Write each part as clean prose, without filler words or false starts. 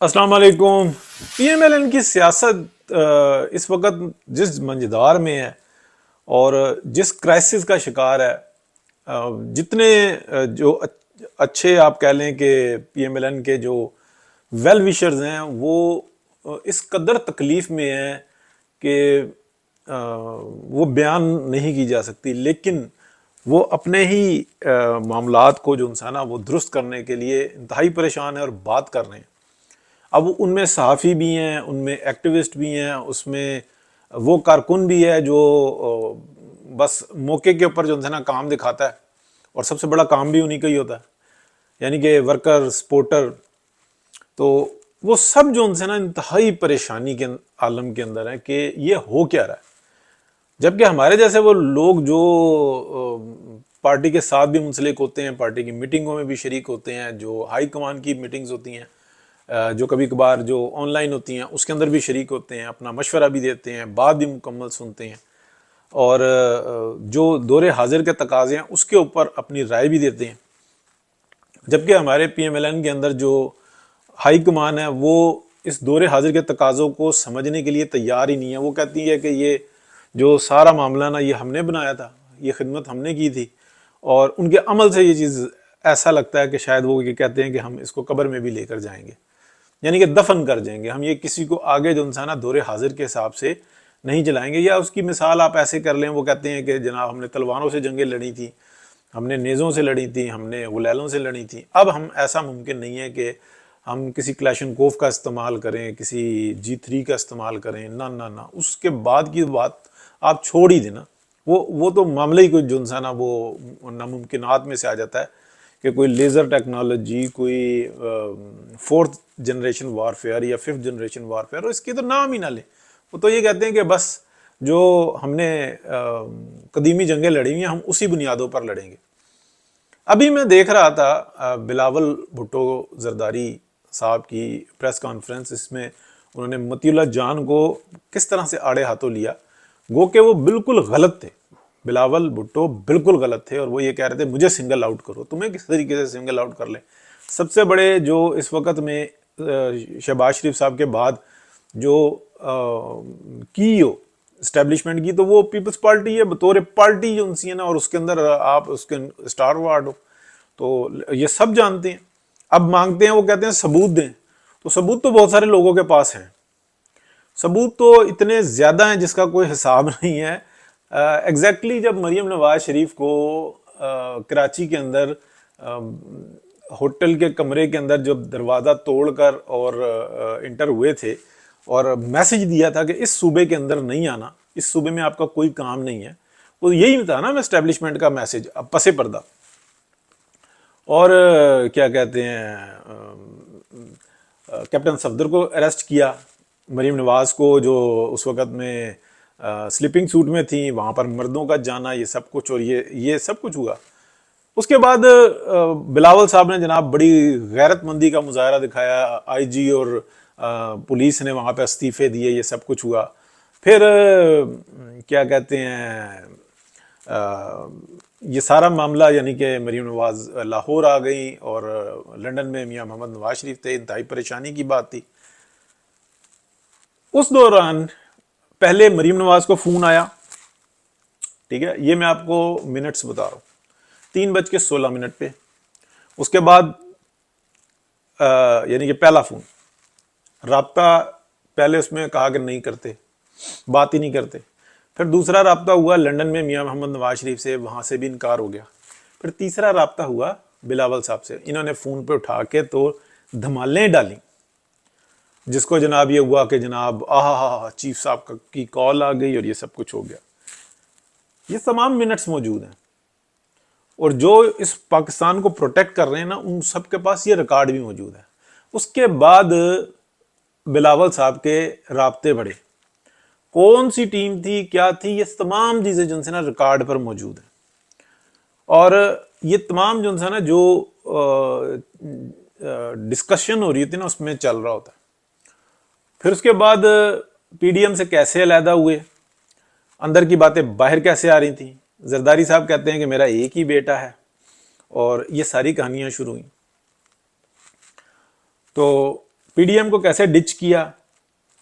السلام علیکم۔ P M L N کی سیاست اس وقت جس منجدار میں ہے اور جس کرائسس کا شکار ہے، جتنے جو اچھے آپ کہہ لیں کہ پی ایم ایل این کے جو ویل ویشرز ہیں وہ اس قدر تکلیف میں ہیں کہ وہ بیان نہیں کی جا سکتی، لیکن وہ اپنے ہی معاملات کو جو انسان ہے وہ درست کرنے کے لیے انتہائی پریشان ہے اور بات کر رہے ہیں۔ اب ان میں صحافی بھی ہیں، ان میں ایکٹیوسٹ بھی ہیں، اس میں وہ کارکن بھی ہے جو بس موقع کے اوپر جو ہے نا کام دکھاتا ہے، اور سب سے بڑا کام بھی انہی کا ہی ہوتا ہے، یعنی کہ ورکر سپورٹر۔ تو وہ سب جو نا انتہائی پریشانی کے عالم کے اندر ہیں کہ یہ ہو کیا رہا ہے، جبکہ ہمارے جیسے وہ لوگ جو پارٹی کے ساتھ بھی منسلک ہوتے ہیں، پارٹی کی میٹنگوں میں بھی شریک ہوتے ہیں، جو ہائی کمان کی میٹنگز ہوتی ہیں، جو کبھی کبھار جو آن لائن ہوتی ہیں اس کے اندر بھی شریک ہوتے ہیں، اپنا مشورہ بھی دیتے ہیں، بات بھی مکمل سنتے ہیں، اور جو دور حاضر کے تقاضے ہیں اس کے اوپر اپنی رائے بھی دیتے ہیں۔ جبکہ ہمارے پی ایم ایل این کے اندر جو ہائی کمان ہے وہ اس دور حاضر کے تقاضوں کو سمجھنے کے لیے تیار ہی نہیں ہے۔ وہ کہتی ہے کہ یہ جو سارا معاملہ نا یہ ہم نے بنایا تھا، یہ خدمت ہم نے کی تھی، اور ان کے عمل سے یہ چیز ایسا لگتا ہے کہ شاید وہ یہ کہتے ہیں کہ ہم اس کو قبر میں بھی لے کر جائیں گے، یعنی کہ دفن کر جائیں گے، ہم یہ کسی کو آگے جو انسان دور حاضر کے حساب سے نہیں چلائیں گے۔ یا اس کی مثال آپ ایسے کر لیں، وہ کہتے ہیں کہ جناب ہم نے تلواروں سے جنگیں لڑی تھی، ہم نے نیزوں سے لڑی تھی، ہم نے غلیلوں سے لڑی تھی، اب ہم ایسا ممکن نہیں ہے کہ ہم کسی کلیشنکوف کا استعمال کریں، کسی G3 کا استعمال کریں، نہ نہ نہ، اس کے بعد کی بات آپ چھوڑ ہی دینا، وہ تو معاملہ ہی کوئی جو انسان وہ ناممکنات میں سے آ جاتا ہے کہ کوئی لیزر ٹیکنالوجی، کوئی فورتھ جنریشن وارفیئر یا ففتھ جنریشن وارفیئر، اس کی تو نام ہی نہ لیں۔ وہ تو یہ کہتے ہیں کہ بس جو ہم نے قدیمی جنگیں لڑی ہوئی ہیں ہم اسی بنیادوں پر لڑیں گے۔ ابھی میں دیکھ رہا تھا بلاول بھٹو زرداری صاحب کی پریس کانفرنس، اس میں انہوں نے مطیع اللہ جان کو کس طرح سے آڑے ہاتھوں لیا، گو کہ وہ بالکل غلط تھے، بلاول بھٹو بالکل غلط تھے، اور وہ یہ کہہ رہے تھے مجھے سنگل آؤٹ کرو، تمہیں کس طریقے سے سنگل آؤٹ کر لیں۔ سب سے بڑے جو اس وقت میں شہباز شریف صاحب کے بعد جو کی ہو اسٹیبلشمنٹ کی، تو وہ پیپلز پارٹی ہے، بطور پارٹی جو انسی ہے نا، اور اس کے اندر آپ اس کے اسٹار وارڈ ہو، تو یہ سب جانتے ہیں۔ اب مانگتے ہیں، وہ کہتے ہیں ثبوت دیں، تو ثبوت تو بہت سارے لوگوں کے پاس ہیں، ثبوت تو اتنے زیادہ ہیں جس کا کوئی حساب نہیں ہے۔ ایگزیکٹلی جب مریم نواز شریف کو کراچی کے اندر ہوٹل کے کمرے کے اندر جب دروازہ توڑ کر اور انٹر ہوئے تھے اور میسج دیا تھا کہ اس صوبے کے اندر نہیں آنا، اس صوبے میں آپ کا کوئی کام نہیں ہے، وہ یہی تھا نا اسٹیبلشمنٹ کا میسج، پس پردہ۔ اور کیا کہتے ہیں، کیپٹن صفدر کو اریسٹ کیا، مریم نواز کو جو اس وقت میں سلیپنگ سوٹ میں تھی، وہاں پر مردوں کا جانا، یہ سب کچھ، اور یہ سب کچھ ہوا۔ اس کے بعد بلاول صاحب نے جناب بڑی غیرت مندی کا مظاہرہ دکھایا، آئی جی اور پولیس نے وہاں پہ استعفے دیے، یہ سب کچھ ہوا۔ پھر کیا کہتے ہیں، یہ سارا معاملہ یعنی کہ مریم نواز لاہور آ گئی، اور لندن میں میاں محمد نواز شریف تھے، انتہائی پریشانی کی بات تھی۔ اس دوران پہلے مریم نواز کو فون آیا، ٹھیک ہے، یہ میں آپ کو منٹس بتا رہا ہوں، 3:16 پہ۔ اس کے بعد یعنی کہ پہلا فون، رابطہ پہلے اس میں کہا کہ نہیں کرتے، بات ہی نہیں کرتے۔ پھر دوسرا رابطہ ہوا لندن میں میاں محمد نواز شریف سے، وہاں سے بھی انکار ہو گیا۔ پھر تیسرا رابطہ ہوا بلاول صاحب سے، انہوں نے فون پہ اٹھا کے تو دھمالیں ڈالیں، جس کو جناب یہ ہوا کہ جناب چیف صاحب کی کال آ گئی اور یہ سب کچھ ہو گیا۔ یہ تمام منٹس موجود ہیں، اور جو اس پاکستان کو پروٹیکٹ کر رہے ہیں نا، ان سب کے پاس یہ ریکارڈ بھی موجود ہے۔ اس کے بعد بلاول صاحب کے رابطے بڑھے، کون سی ٹیم تھی، کیا تھی، یہ تمام چیزیں جو نا ریکارڈ پر موجود ہیں، اور یہ تمام جو نا جو ڈسکشن ہو رہی تھی نا اس میں چل رہا ہوتا ہے۔ پھر اس کے بعد پی ڈی ایم سے کیسے علیحدہ ہوئے، اندر کی باتیں باہر کیسے آ رہی تھیں۔ زرداری صاحب کہتے ہیں کہ میرا ایک ہی بیٹا ہے، اور یہ ساری کہانیاں شروع ہوئیں۔ تو PDM کو کیسے ڈچ کیا,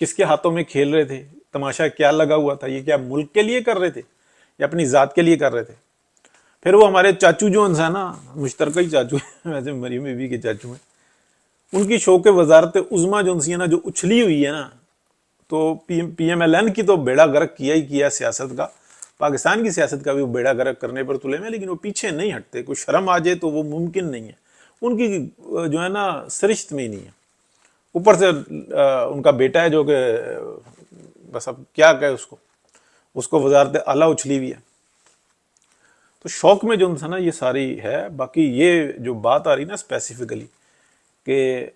کس کے ہاتھوں میں کھیل رہے تھے, تماشا کیا لگا ہوا تھا, یہ کیا ملک کے لیے کر رہے تھے یا اپنی ذات کے لیے کر رہے تھے. پھر وہ ہمارے چاچو جو ہیں نا, مشترکہ ہی چاچو ہیں ویسے, مریم بیوی کے چاچو ہیں, ان کی شوق وزارت عظمیٰ جو ہے نا, جو اچھلی ہوئی ہے نا, تو PMLN کی تو بیڑا گرک کیا ہی کیا سیاست کا, پاکستان کی سیاست کا بھی وہ بیڑا گرک کرنے پر تلے میں, لیکن وہ پیچھے نہیں ہٹتے. کوئی شرم آ جائے تو وہ ممکن نہیں ہے, ان کی جو ہے نا سرشت میں ہی نہیں ہے. اوپر سے ان کا بیٹا ہے جو کہ بس اب کیا کہے اس کو وزارت اعلیٰ اچھلی ہوئی ہے. تو شوق میں جو تھا نا یہ ساری ہے. باقی یہ جو بات آ رہی نا اسپیسیفکلی کہ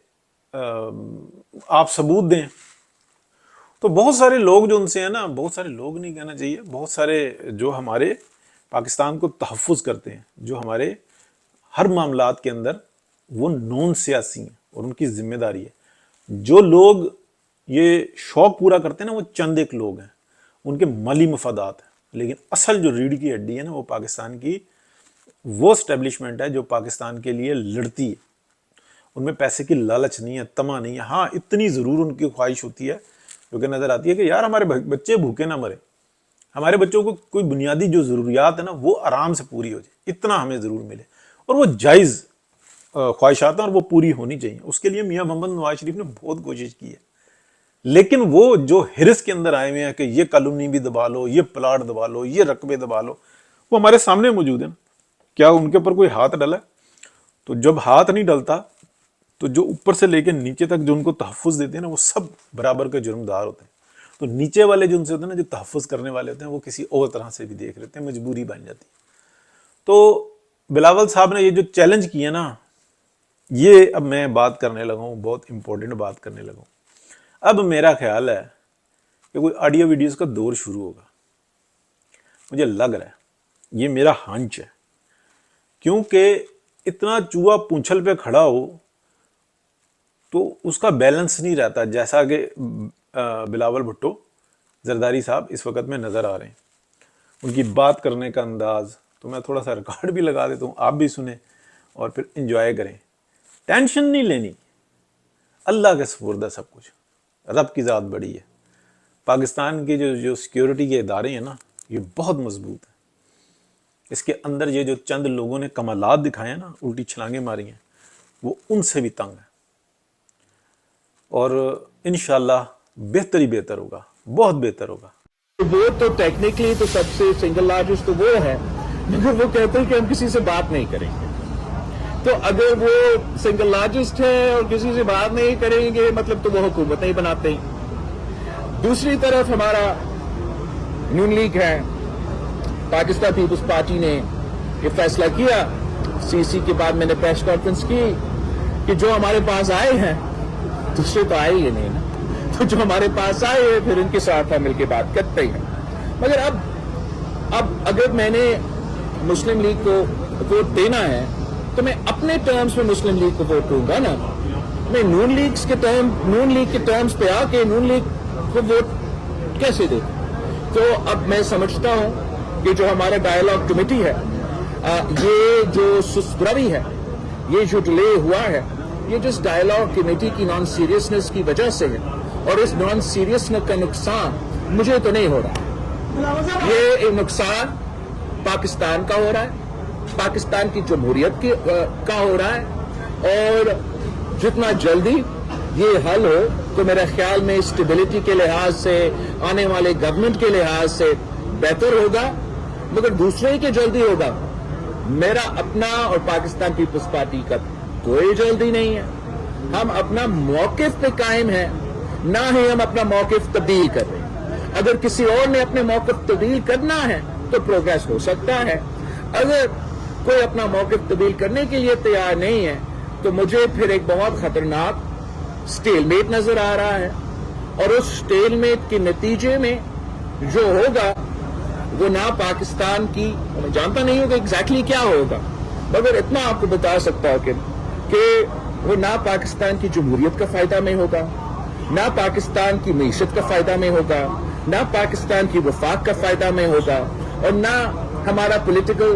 آپ ثبوت دیں, تو بہت سارے لوگ جو ان سے ہیں نا, بہت سارے لوگ نہیں کہنا چاہیے, بہت سارے جو ہمارے پاکستان کو تحفظ کرتے ہیں, جو ہمارے ہر معاملات کے اندر وہ نون سیاسی ہیں اور ان کی ذمہ داری ہے. جو لوگ یہ شوق پورا کرتے ہیں نا, وہ چند ایک لوگ ہیں, ان کے مالی مفادات ہیں, لیکن اصل جو ریڑھ کی ہڈی ہے نا, وہ پاکستان کی وہ اسٹیبلشمنٹ ہے جو پاکستان کے لیے لڑتی ہے. ان میں پیسے کی لالچ نہیں ہے, طمع نہیں ہے. ہاں اتنی ضرور ان کی خواہش ہوتی ہے جو کہ نظر آتی ہے کہ یار ہمارے بچے بھوکے نہ مرے, ہمارے بچوں کو کوئی بنیادی جو ضروریات ہے نا وہ آرام سے پوری ہو جائے, اتنا ہمیں ضرور ملے. اور وہ جائز خواہشات ہیں اور وہ پوری ہونی چاہیے. اس کے لیے میاں محمد نواز شریف نے بہت کوشش کی ہے, لیکن وہ جو ہرس کے اندر آئے ہوئے ہیں کہ یہ کالونی بھی دبا لو, یہ پلاٹ دبا لو, یہ رقبے دبا لو, وہ ہمارے سامنے موجود ہیں. کیا ان کے اوپر کوئی ہاتھ ڈلا ہے؟ تو جب ہاتھ نہیں ڈلتا تو جو اوپر سے لے کے نیچے تک جو ان کو تحفظ دیتے ہیں نا, وہ سب برابر کے جرمدار ہوتے ہیں. تو نیچے والے جو ان سے ہوتے ہیں نا, جو تحفظ کرنے والے ہوتے ہیں, وہ کسی اور طرح سے بھی دیکھ لیتے ہیں, مجبوری بن جاتی ہے. تو بلاول صاحب نے یہ جو چیلنج کیا نا, یہ اب میں بات کرنے لگا ہوں, بہت امپورٹنٹ بات کرنے لگا ہوں. اب میرا خیال ہے کہ کوئی آڈیو ویڈیوز کا دور شروع ہوگا, مجھے لگ رہا ہے, یہ میرا ہنچ ہے. کیونکہ اتنا چوہا پونچھل پہ کھڑا ہو تو اس کا بیلنس نہیں رہتا, جیسا کہ بلاول بھٹو زرداری صاحب اس وقت میں نظر آ رہے ہیں. ان کی بات کرنے کا انداز, تو میں تھوڑا سا ریکارڈ بھی لگا دیتا ہوں, آپ بھی سنیں اور پھر انجوائے کریں. ٹینشن نہیں لینی, اللہ کے سپرد ہے سب کچھ, رب کی ذات بڑی ہے. پاکستان کے جو سیکیورٹی کے ادارے ہیں نا, یہ بہت مضبوط ہیں. اس کے اندر یہ جو چند لوگوں نے کمالات دکھائے ہیں نا, الٹی چھلانگیں ماری ہیں, وہ ان سے بھی تنگ ہے. اور انشاءاللہ بہتر ہی بہتر ہوگا, بہت بہتر ہوگا. وہ تو ٹیکنیکلی تو سب سے سنگل لارجسٹ تو وہ ہے, مگر وہ کہتے ہیں کہ ہم کسی سے بات نہیں کریں گے. تو اگر وہ سنگل لارجسٹ ہے اور کسی سے بات نہیں کریں گے, مطلب تو وہ حکومت نہیں بناتے ہیں. دوسری طرف ہمارا نون لیگ ہے, پاکستان پیپلز پارٹی نے یہ فیصلہ کیا, CC کے بعد میں نے پریس کانفرنس کی کہ جو ہمارے پاس آئے ہیں, دوسرے تو آئے ہی نہیں نا, تو جو ہمارے پاس آئے ہیں پھر ان کے ساتھ ہم مل کے بات کرتے ہیں. مگر اب اگر میں نے مسلم لیگ کو ووٹ دینا ہے تو میں اپنے ٹرمز میں مسلم لیگ کو ووٹ دوں گا نا. میں نون لیگ کے ٹرمز پہ آ کے نون لیگ کو ووٹ کیسے دوں؟ تو اب میں سمجھتا ہوں کہ جو ہمارا ڈائیلاگ کمیٹی ہے, یہ جو سسپروی ہے, یہ جو ڈیلے ہوا ہے, یہ جس ڈائیلاگ کمیٹی کی نان سیریسنس کی وجہ سے ہے. اور اس نان سیریسنس کا نقصان مجھے تو نہیں ہو رہا, یہ نقصان پاکستان کا ہو رہا ہے, پاکستان کی جمہوریت کا ہو رہا ہے. اور جتنا جلدی یہ حل ہو تو میرا خیال میں اسٹیبلٹی کے لحاظ سے, آنے والے گورنمنٹ کے لحاظ سے بہتر ہوگا. مگر دوسرے کے جلدی ہوگا, میرا اپنا اور پاکستان پیپلز پارٹی کا کوئی جلدی نہیں ہے. ہم اپنا موقف پہ قائم ہیں, نہ ہی ہم اپنا موقف تبدیل کر رہے ہیں. اگر کسی اور نے اپنے موقف تبدیل کرنا ہے تو پروگریس ہو سکتا ہے. اگر کوئی اپنا موقف تبدیل کرنے کے لیے تیار نہیں ہے تو مجھے پھر ایک بہت خطرناک سٹیل میٹ نظر آ رہا ہے. اور اس سٹیل میٹ کے نتیجے میں جو ہوگا وہ نہ پاکستان کی, میں جانتا نہیں ہوں کہ ایگزیکٹلی کیا ہوگا, مگر اتنا آپ کو بتا سکتا ہوں کہ وہ نہ پاکستان کی جمہوریت کا فائدہ میں ہوگا, نہ پاکستان کی معیشت کا فائدہ میں ہوگا, نہ پاکستان کی وفاق کا فائدہ میں ہوگا, اور نہ ہمارا پولیٹیکل